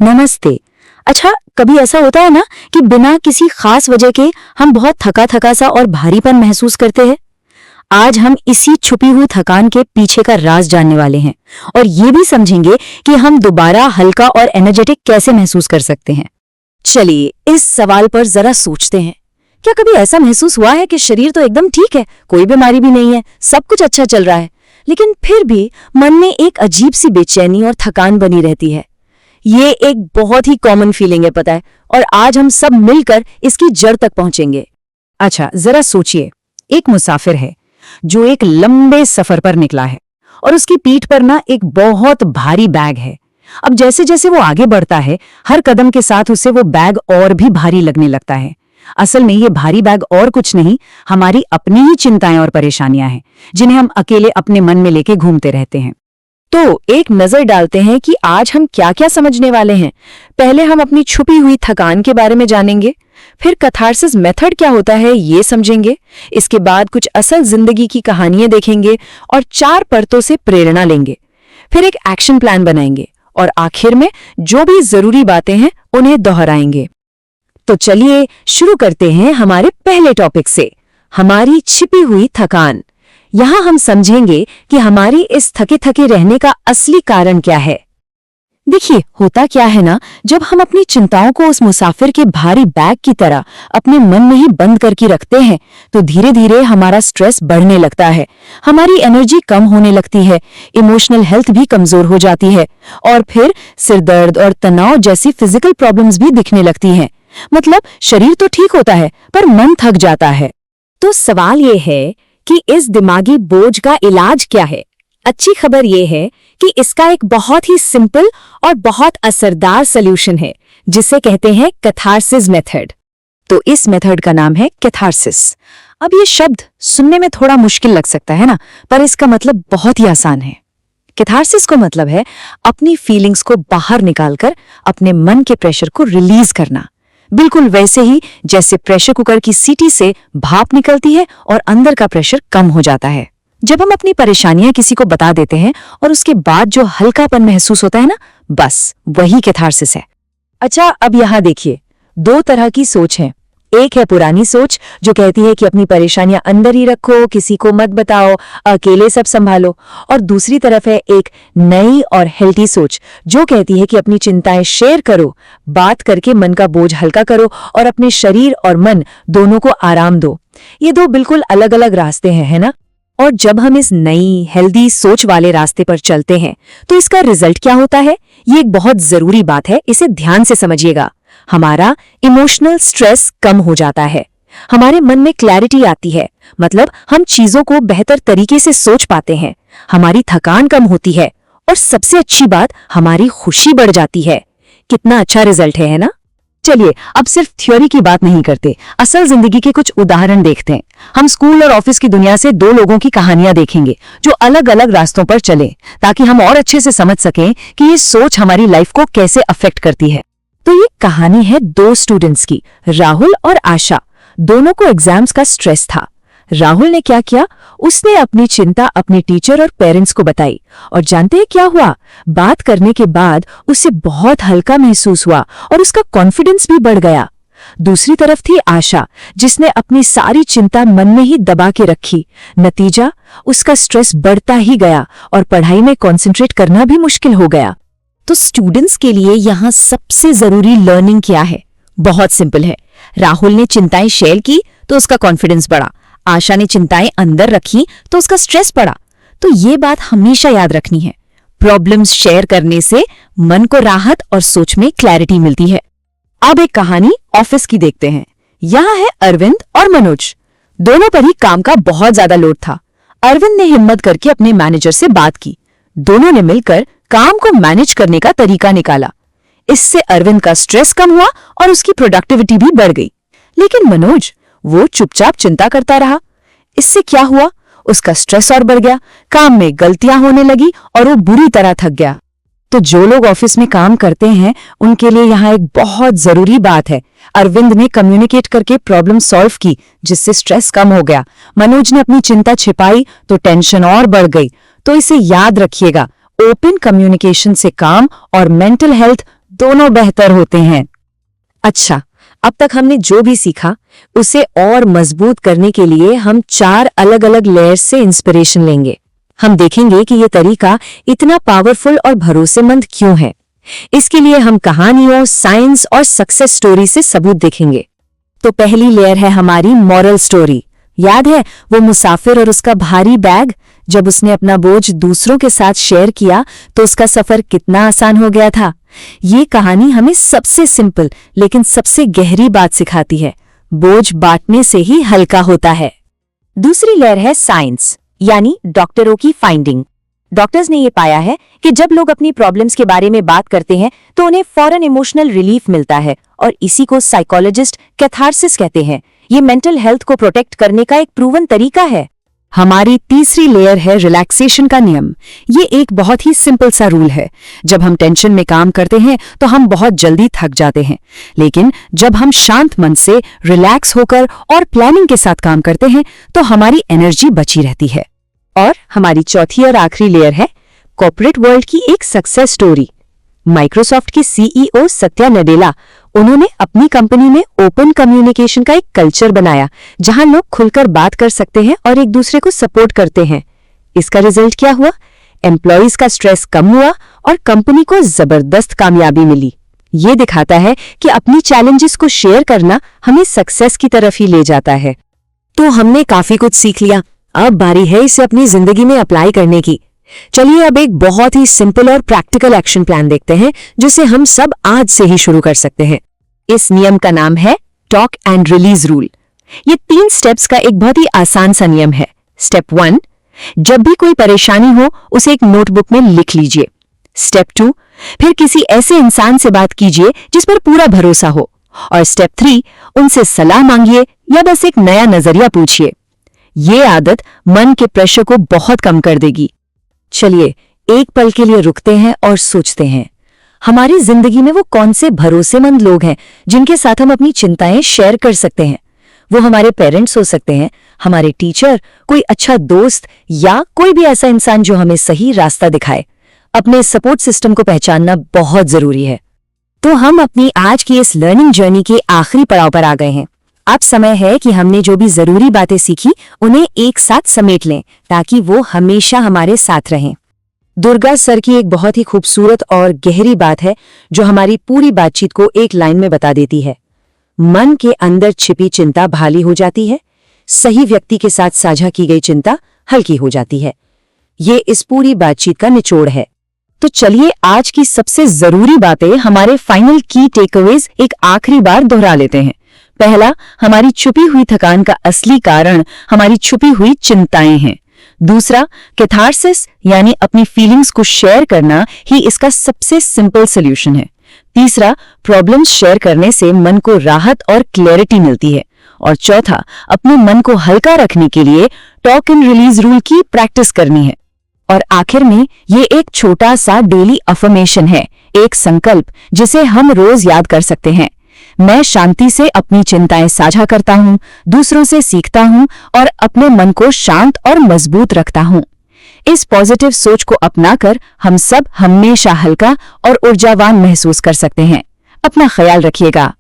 नमस्ते। अच्छा, कभी ऐसा होता है ना कि बिना किसी खास वजह के हम बहुत थका थका सा और भारीपन महसूस करते हैं। आज हम इसी छुपी हुई थकान के पीछे का राज जानने वाले हैं और ये भी समझेंगे कि हम दोबारा हल्का और एनर्जेटिक कैसे महसूस कर सकते हैं। चलिए इस सवाल पर जरा सोचते हैं। क्या कभी ऐसा महसूस हुआ है कि शरीर तो एकदम ठीक है, कोई बीमारी भी नहीं है, सब कुछ अच्छा चल रहा है, लेकिन फिर भी मन में एक अजीब सी बेचैनी और थकान बनी रहती है? ये एक बहुत ही कॉमन फीलिंग है, पता है, और आज हम सब मिलकर इसकी जड़ तक पहुंचेंगे। अच्छा, जरा सोचिए, एक मुसाफिर है जो एक लंबे सफर पर निकला है और उसकी पीठ पर ना एक बहुत भारी बैग है। अब जैसे जैसे वो आगे बढ़ता है, हर कदम के साथ उसे वो बैग और भी भारी लगने लगता है। असल में ये भारी बैग और कुछ नहीं, हमारी अपनी ही चिंताएं और परेशानियां हैं, जिन्हें हम अकेले अपने मन में लेके घूमते रहते हैं। तो एक नजर डालते हैं कि आज हम क्या क्या समझने वाले हैं। पहले हम अपनी छुपी हुई थकान के बारे में जानेंगे, फिर कैथार्सिस मेथड क्या होता है ये समझेंगे, इसके बाद कुछ असल जिंदगी की कहानियां देखेंगे और 4 परतों से प्रेरणा लेंगे। फिर एक एक्शन प्लान बनाएंगे और आखिर में जो भी जरूरी बातें हैं उन्हें दोहराएंगे। तो चलिए शुरू करते हैं हमारे पहले टॉपिक से, हमारी छिपी हुई थकान। यहाँ हम समझेंगे कि हमारी इस थके थके रहने का असली कारण क्या है। देखिए, होता क्या है ना, जब हम अपनी चिंताओं को उस मुसाफिर के भारी बैग की तरह अपने मन में ही बंद करके रखते हैं, तो धीरे धीरे हमारा स्ट्रेस बढ़ने लगता है, हमारी एनर्जी कम होने लगती है, इमोशनल हेल्थ भी कमजोर हो जाती है और फिर सिर दर्द और तनाव जैसी फिजिकल प्रॉब्लम्स भी दिखने लगती हैं। मतलब शरीर तो ठीक होता है पर मन थक जाता है। तो सवाल ये है कि इस दिमागी बोझ का इलाज क्या है? अच्छी खबर ये है कि इसका एक बहुत ही सिंपल और बहुत असरदार सॉल्यूशन है, जिसे कहते हैं कैथार्सिस मेथड। तो इस मेथड का नाम है कैथार्सिस। अब ये शब्द सुनने में थोड़ा मुश्किल लग सकता है ना, पर इसका मतलब बहुत ही आसान है। कैथार्सिस को मतलब है अपनी फीलिंग्स को बाहर निकालकर अपने मन के प्रेशर को रिलीज करना, बिल्कुल वैसे ही जैसे प्रेशर कुकर की सीटी से भाप निकलती है और अंदर का प्रेशर कम हो जाता है। जब हम अपनी परेशानियां किसी को बता देते हैं और उसके बाद जो हल्कापन महसूस होता है ना, बस वही कैथार्सिस है। अच्छा, अब यहाँ देखिए, 2 तरह की सोच है। एक है पुरानी सोच जो कहती है कि अपनी परेशानियां अंदर ही रखो, किसी को मत बताओ, अकेले सब संभालो। और दूसरी तरफ है एक नई और हेल्दी सोच जो कहती है कि अपनी चिंताएं शेयर करो, बात करके मन का बोझ हल्का करो और अपने शरीर और मन दोनों को आराम दो। ये 2 बिल्कुल अलग अलग रास्ते हैं, है ना? और जब हम इस नई हेल्दी सोच वाले रास्ते पर चलते हैं तो इसका रिजल्ट क्या होता है, ये एक बहुत जरूरी बात है, इसे ध्यान से समझिएगा। हमारा इमोशनल स्ट्रेस कम हो जाता है, हमारे मन में क्लैरिटी आती है, मतलब हम चीजों को बेहतर तरीके से सोच पाते हैं, हमारी थकान कम होती है और सबसे अच्छी बात, हमारी खुशी बढ़ जाती है। कितना अच्छा रिजल्ट है ना? चलिए अब सिर्फ थ्योरी की बात नहीं करते, असल जिंदगी के कुछ उदाहरण देखते हैं। हम स्कूल और ऑफिस की दुनिया से 2 लोगों की कहानियां देखेंगे जो अलग अलग रास्तों पर चले, ताकि हम और अच्छे से समझ सकें कि ये सोच हमारी लाइफ को कैसे अफेक्ट करती है। तो ये कहानी है 2 स्टूडेंट्स की, राहुल और आशा। दोनों को एग्जाम्स का स्ट्रेस था। राहुल ने क्या किया, उसने अपनी चिंता अपने टीचर और पेरेंट्स को बताई और जानते हैं क्या हुआ? बात करने के बाद उसे बहुत हल्का महसूस हुआ और उसका कॉन्फिडेंस भी बढ़ गया। दूसरी तरफ थी आशा, जिसने अपनी सारी चिंता मन में ही दबा के रखी। नतीजा, उसका स्ट्रेस बढ़ता ही गया और पढ़ाई में कॉन्सेंट्रेट करना भी मुश्किल हो गया। तो स्टूडेंट्स के लिए यहाँ सबसे जरूरी लर्निंग क्या है? बहुत सिंपल है। राहुल ने चिंताएं शेयर की तो उसका कॉन्फिडेंस बढ़ा, आशा ने चिंताएं अंदर रखी तो उसका स्ट्रेस बढ़ा। तो ये बात हमेशा याद रखनी है, प्रॉब्लम्स शेयर करने से मन को राहत और सोच में क्लैरिटी मिलती है। अब एक कहानी ऑफिस की देखते हैं। यहाँ है अरविंद और मनोज। दोनों पर ही काम का बहुत ज्यादा लोड था। अरविंद ने हिम्मत करके अपने मैनेजर से बात की। दोनों ने मिलकर काम को मैनेज करने का तरीका निकाला। इससे अरविंद का स्ट्रेस कम हुआ और उसकी प्रोडक्टिविटी भी बढ़ गई। लेकिन मनोज, वो चुपचाप चिंता करता रहा। इससे क्या हुआ, उसका स्ट्रेस और बढ़ गया, काम में गलतियां होने लगी और वो बुरी तरह थक गया। तो जो लोग ऑफिस में काम करते हैं उनके लिए यहाँ एक बहुत जरूरी बात है। अरविंद ने कम्युनिकेट करके प्रॉब्लम सॉल्व की, जिससे स्ट्रेस कम हो गया। मनोज ने अपनी चिंता छिपाई तो टेंशन और बढ़ गई। तो इसे याद रखिएगा, ओपन कम्युनिकेशन से काम और मेंटल हेल्थ दोनों बेहतर होते हैं। अच्छा, अब तक हमने जो भी सीखा उसे और मजबूत करने के लिए हम 4 अलग-अलग लेयर्स से इंस्पिरेशन लेंगे। हम देखेंगे कि ये तरीका इतना पावरफुल और भरोसेमंद क्यों है। इसके लिए हम कहानियों, साइंस और सक्सेस स्टोरी से सबूत देखेंगे। तो पहली लेयर है हमारी मॉरल स्टोरी। याद है वो मुसाफिर और उसका भारी बैग? जब उसने अपना बोझ दूसरों के साथ शेयर किया तो उसका सफर कितना आसान हो गया था। ये कहानी हमें सबसे सिंपल लेकिन सबसे गहरी बात सिखाती है, बोझ बांटने से ही हल्का होता है। दूसरी लेयर है साइंस, यानी डॉक्टरों की फाइंडिंग। डॉक्टर्स ने ये पाया है कि जब लोग अपनी प्रॉब्लम्स के बारे में बात करते हैं तो उन्हें फौरन इमोशनल रिलीफ मिलता है, और इसी को साइकोलॉजिस्ट कैथारसिस कहते हैं। ये मेंटल हेल्थ को प्रोटेक्ट करने का एक प्रूवन तरीका है। हमारी तीसरी लेयर है रिलैक्सेशन का नियम। ये एक बहुत ही सिंपल सा रूल है। जब हम टेंशन में काम करते हैं तो हम बहुत जल्दी थक जाते हैं, लेकिन जब हम शांत मन से रिलैक्स होकर और प्लानिंग के साथ काम करते हैं तो हमारी एनर्जी बची रहती है। और हमारी चौथी और आखिरी लेयर है कॉर्पोरेट वर्ल्ड की एक सक्सेस स्टोरी। माइक्रोसॉफ्ट की सीईओ सत्या नडेला, उन्होंने अपनी कंपनी में ओपन कम्युनिकेशन का एक कल्चर बनाया जहां लोग खुलकर बात कर सकते हैं और एक दूसरे को सपोर्ट करते हैं। इसका रिजल्ट क्या हुआ? एम्प्लॉइज का स्ट्रेस कम हुआ और कंपनी को जबरदस्त कामयाबी मिली। ये दिखाता है कि अपनी चैलेंजेस को शेयर करना हमें सक्सेस की तरफ ही ले जाता है। तो हमने काफी कुछ सीख लिया, अब बारी है इसे अपनी जिंदगी में अप्लाई करने की। चलिए अब एक बहुत ही सिंपल और प्रैक्टिकल एक्शन प्लान देखते हैं जिसे हम सब आज से ही शुरू कर सकते हैं। इस नियम का नाम है टॉक एंड रिलीज रूल। ये 3 स्टेप्स का एक बहुत ही आसान सा नियम है। स्टेप 1, जब भी कोई परेशानी हो उसे एक नोटबुक में लिख लीजिए। स्टेप 2, फिर किसी ऐसे इंसान से बात कीजिए जिस पर पूरा भरोसा हो। और स्टेप 3, उनसे सलाह मांगिए या बस एक नया नजरिया पूछिए। ये आदत मन के प्रेशर को बहुत कम कर देगी। चलिए एक पल के लिए रुकते हैं और सोचते हैं, हमारी जिंदगी में वो कौन से भरोसेमंद लोग हैं जिनके साथ हम अपनी चिंताएं शेयर कर सकते हैं। वो हमारे पेरेंट्स हो सकते हैं, हमारे टीचर, कोई अच्छा दोस्त या कोई भी ऐसा इंसान जो हमें सही रास्ता दिखाए। अपने सपोर्ट सिस्टम को पहचानना बहुत जरूरी है। तो हम अपनी आज की इस लर्निंग जर्नी के आखिरी पड़ाव पर आ गए हैं। अब समय है कि हमने जो भी जरूरी बातें सीखी उन्हें एक साथ समेट लें ताकि वो हमेशा हमारे साथ रहें। दुर्गा सर की एक बहुत ही खूबसूरत और गहरी बात है जो हमारी पूरी बातचीत को एक लाइन में बता देती है। मन के अंदर छिपी चिंता भाली हो जाती है, सही व्यक्ति के साथ साझा की गई चिंता हल्की हो जाती है। ये इस पूरी बातचीत का निचोड़ है। तो चलिए आज की सबसे जरूरी बातें, हमारे फाइनल की टेकअवेज एक आखिरी बार दोहरा लेते हैं। पहला, हमारी छुपी हुई थकान का असली कारण हमारी छुपी हुई चिंताएं हैं। दूसरा, कैथारसिस यानी अपनी फीलिंग्स को शेयर करना ही इसका सबसे सिंपल सॉल्यूशन है। तीसरा, प्रॉब्लम्स शेयर करने से मन को राहत और क्लैरिटी मिलती है। और चौथा, अपने मन को हल्का रखने के लिए टॉक एंड रिलीज रूल की प्रैक्टिस करनी है। और आखिर में ये एक छोटा सा डेली अफर्मेशन है, एक संकल्प जिसे हम रोज याद कर सकते हैं। मैं शांति से अपनी चिंताएं साझा करता हूँ, दूसरों से सीखता हूँ और अपने मन को शांत और मजबूत रखता हूँ। इस पॉजिटिव सोच को अपनाकर हम सब हमेशा हल्का और ऊर्जावान महसूस कर सकते हैं। अपना ख्याल रखिएगा।